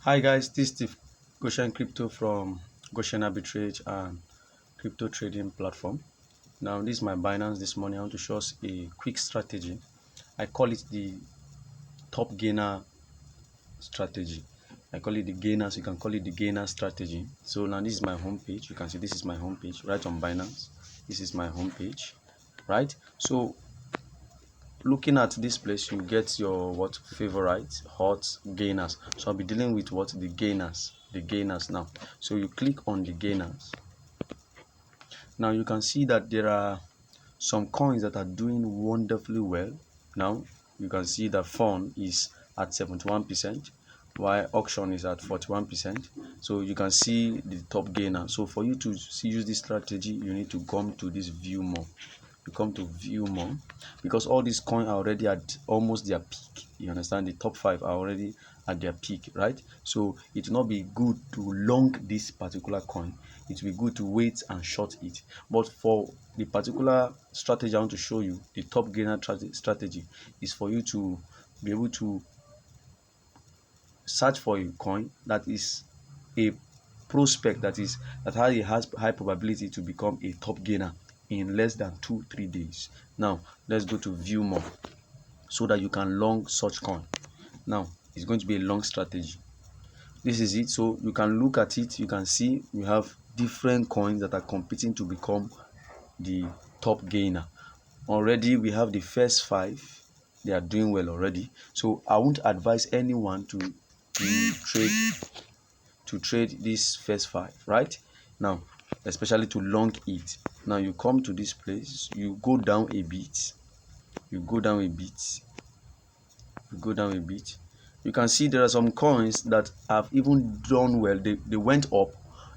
Hi guys, this is Steve Goshen Crypto from Goshen Arbitrage and Crypto Trading Platform. Now this is my Binance this morning. I want to show us a quick strategy. I call it the top gainer strategy. I call it the gainers. You can call it the gainer strategy. So now this is my home page. You can see this is my home page right on Binance. This is my home page, right? So looking at this place, you get your what favorite hot gainers. So I'll be dealing with what the gainers now. So you click on the gainers. Now you can see that there are some coins that are doing wonderfully well. Now you can see that fund is at 71%, while auction is at 41%. So you can see the top gainer. So for you to use this strategy, you need to come to this view more. You come to view more because all these coins are already at almost their peak. You understand? The top 5 are already at their peak, right? So it will not be good to long this particular coin. It will be good to wait and short it. But for the particular strategy I want to show you, the top gainer strategy is for you to be able to search for a coin that is a prospect that has high probability to become a top gainer in less than 2-3 days. Now let's go to view more so that you can long such coin. Now it's going to be a long strategy. This is it. So you can look at it. You can see we have different coins that are competing to become the top gainer. Already we have the first 5. They are doing well already. So I won't advise anyone to trade this first 5, right? Now especially to long it. Now you come to this place, you go down a bit, you go down a bit, you can see there are some coins that have even done well. They went up,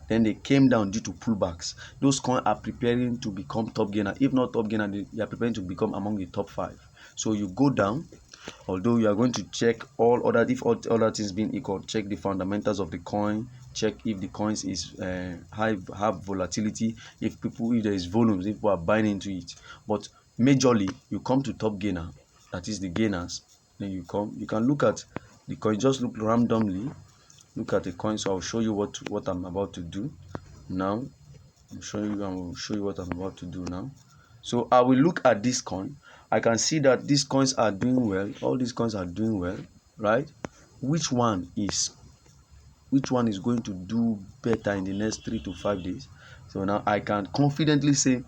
then they came down due to pullbacks. Those coins are preparing to become top gainer. If not top gainer, they are preparing to become among the top 5. So you go down, although you are going to check all other, if all other things being equal, check the fundamentals of the coin, check if the coins is have volatility, if there is volumes, if people are buying into it. But majorly you come to top gainer, that is the gainers. Then you can look at the coin, just look randomly, look at the coin. So I'll show you what I'm about to do now. I will show you what I'm about to do now. So I will look at this coin. I can see that these coins are doing well. All these coins are doing well, right? Which one is going to do better in the next 3 to 5 days? So now I can confidently say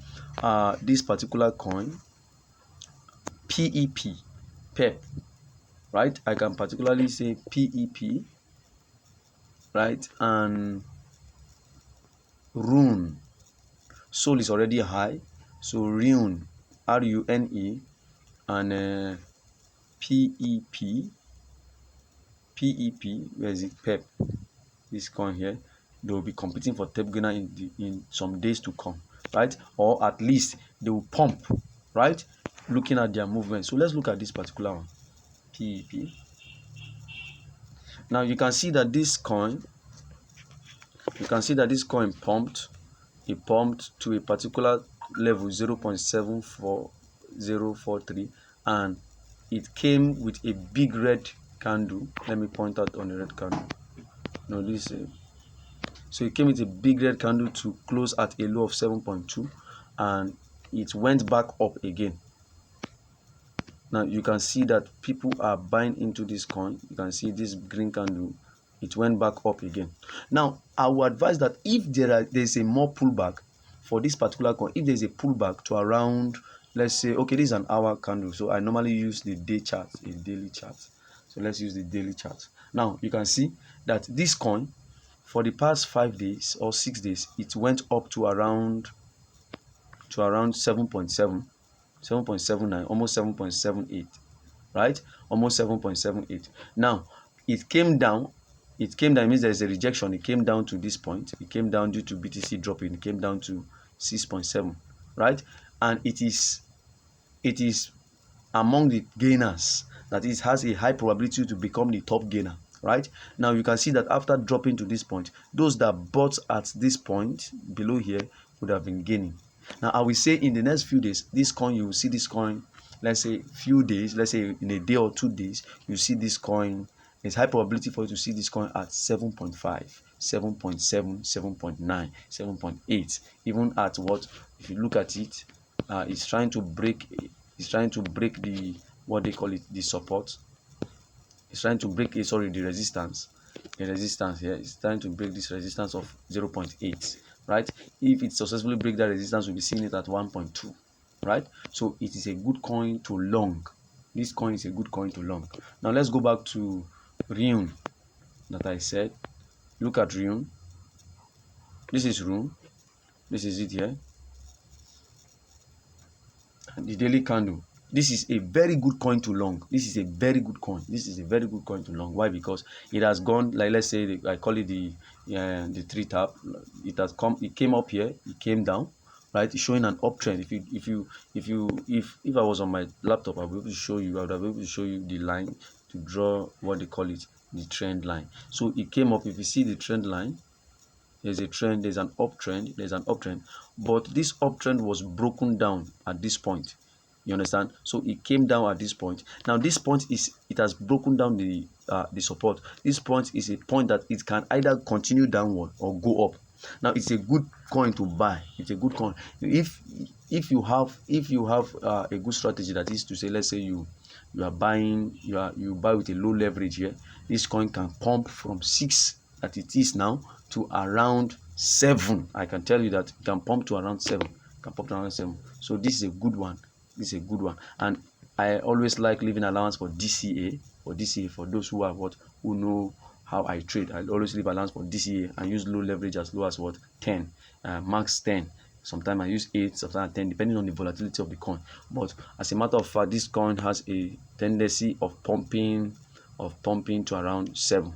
this particular coin, PEP, right? I can particularly say PEP, right? And Rune. Sol is already high, so Rune, RUNE, and PEP, where is it? PEP, this coin here, they will be competing for top gainer in some days to come, right? Or at least they will pump, right? Looking at their movement. So let's look at this particular one, PEP. Now you can see that this coin, pumped. It pumped to a particular level 0.74043, and it came with a big red candle. Let me point out on the red candle. No, this so it came with a big red candle to close at a low of 7.2, and it went back up again. Now you can see that people are buying into this coin. You can see this green candle, it went back up again. Now I will advise that if there's a more pullback for this particular coin, if there's a pullback to around, let's say, okay, this is an hour candle, so I normally use the day chart, a daily chart. So let's use the daily chart. Now you can see that this coin, for the past 5 days or 6 days, it went up to around 7.7, 7.79, almost 7.78, right? Almost 7.78. Now it came down. It means there's a rejection. It came down to this point. It came down due to BTC dropping. It came down to 6.7, right? And it is among the gainers, that is, has a high probability to become the top gainer, right? Now you can see that after dropping to this point, those that bought at this point below here would have been gaining. Now I will say in the next few days, this coin, you will see this coin, let's say few days, let's say in a day or 2 days, you see this coin There's high probability for you to see this coin at 7.5, 7.7, 7.9, 7.8. Even at what, if you look at it, it's trying to break the, what they call it, the support. It's trying to break the resistance. The resistance here is trying to break this resistance of 0.8, right? If it successfully break that resistance, we'll be seeing it at 1.2, right? So it is a good coin to long. This coin is a good coin to long. Now let's go back to Ryun that I said. Look at Ryun. This is Ryun. This is it here. And the daily candle. This is a very good coin to long. This is a very good coin. This is a very good coin to long. Why? Because it has gone, like, let's say I call it the three tap. It came up here, it came down, right? It's showing an uptrend. If I was on my laptop, I'll be able to show you. I would have been able to show you the line to draw what they call it, the trend line. So it came up. If you see the trend line, there's a trend, there's an uptrend, but this uptrend was broken down at this point. You understand? So it came down at this point. Now this point it has broken down the support. This point is a point that it can either continue downward or go up. Now it's a good coin to buy. It's a good coin if you have a good strategy, that is to say, let's say you are buying, you buy with a low leverage here. This coin can pump from 6 that it is now to around 7. I can tell you that it can pump to around 7. So this is a good one. And I always like leaving allowance for DCA. For those who know how I trade. I always leave allowance for DCA and use low leverage as low as 10, max 10. Sometimes I use 8, sometimes 10, depending on the volatility of the coin. But as a matter of fact, this coin has a tendency of pumping to around 7.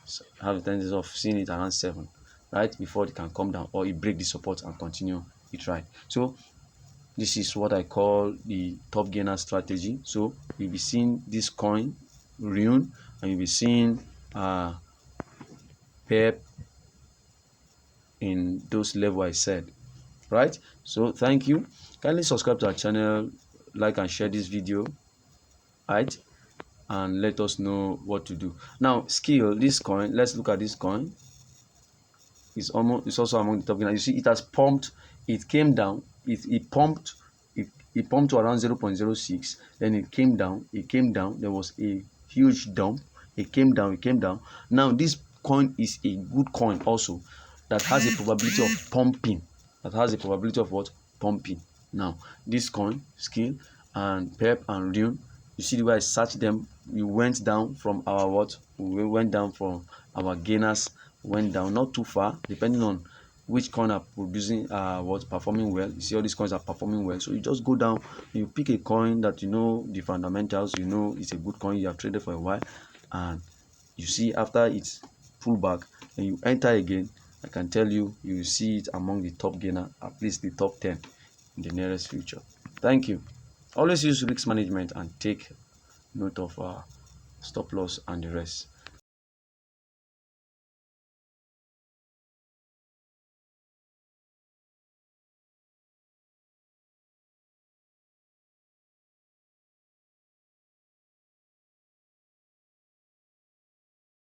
So I have a tendency of seeing it around 7, right, before it can come down, or it break the support and continue it, right? So this is what I call the top gainer strategy. So you'll be seeing this coin Ryun, and you'll be seeing PEP in those level I said, right? So thank you. Kindly subscribe to our channel, like and share this video, right? And let us know what to do. Now skill, this coin, let's look at this coin. It's also among the top gainers. You see it has pumped, it came down, it pumped to around 0.06, then it came down, there was a huge dump, it came down. Now this coin is a good coin also that has a probability of pumping. Now this coin, skill and PEP and Ryun, you see the way I searched them. We went down from our gainers, went down not too far, depending on which coin are producing performing well. You see all these coins are performing well, so you just go down, you pick a coin that you know the fundamentals, you know it's a good coin, you have traded for a while, and you see after it's pull back and you enter again. I can tell you, you will see it among the top gainer, at least the top 10 in the nearest future. Thank you. Always use risk management and take note of stop loss and the rest.